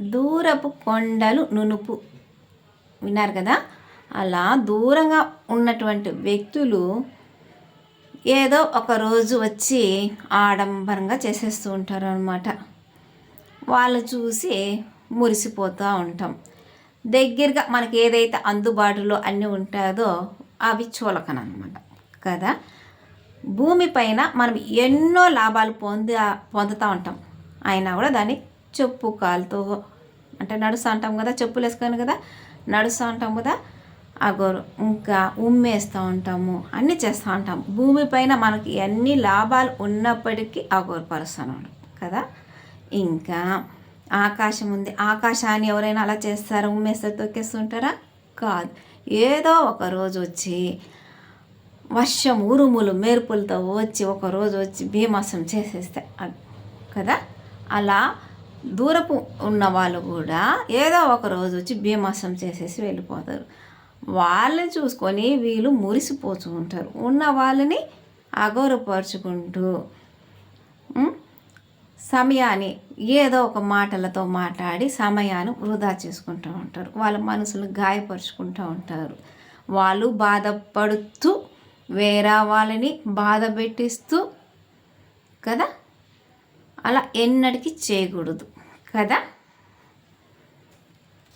దూరపు కొండలు నునుపు. విన్నారు కదా? అలా దూరంగా ఉన్నటువంటి వ్యక్తులు ఏదో ఒక రోజు వచ్చి ఆడంబరంగా చేసేస్తూ ఉంటారు అన్నమాట. వాళ్ళు చూసి మురిసిపోతూ ఉంటాం. దగ్గరగా మనకి ఏదైతే అందుబాటులో అన్నీ ఉంటుందో అవి చులకన అనమాట కదా. భూమిపైన మనం ఎన్నో లాభాలు పొందుతూ ఉంటాం. అయినా కూడా దాన్ని చెప్పు కాలుతో అంటే నడుస్తూ ఉంటాం కదా, చెప్పులు వేసుకొని కదా నడుస్తూ ఉంటాం కదా, అగోరు ఇంకా ఉమ్మేస్తూ ఉంటాము, అన్నీ చేస్తూ ఉంటాం. భూమిపైన మనకి ఎన్ని లాభాలు ఉన్నప్పటికీ అగోరపరుస్తున్నాడు కదా. ఇంకా ఆకాశం ఉంది, ఆకాశాన్ని ఎవరైనా అలా చేస్తారా? ఉమ్మేస్తారు, తొక్కేస్తుంటారా? కాదు. ఏదో ఒక రోజు వచ్చి వర్షం ఉరుములు మెరుపులతో వచ్చి ఒకరోజు వచ్చి భీమాసం చేసేస్తే కదా. అలా దూరపు ఉన్న వాళ్ళు కూడా ఏదో ఒక రోజు వచ్చి భీమాసం చేసేసి వెళ్ళిపోతారు. వాళ్ళని చూసుకొని వీళ్ళు మురిసిపోతూ ఉంటారు. ఉన్న వాళ్ళని అగౌరవపరుచుకుంటూ సమయాన్ని ఏదో ఒక మాటలతో మాట్లాడి సమయాన్ని వృధా చేసుకుంటూ ఉంటారు. వాళ్ళ మనసులు గాయపరుచుకుంటూ ఉంటారు. వాళ్ళు బాధపడుతూ వేరే వాళ్ళని బాధ పెట్టిస్తూ కదా. అలా ఎన్నటికీ చేయకూడదు కదా.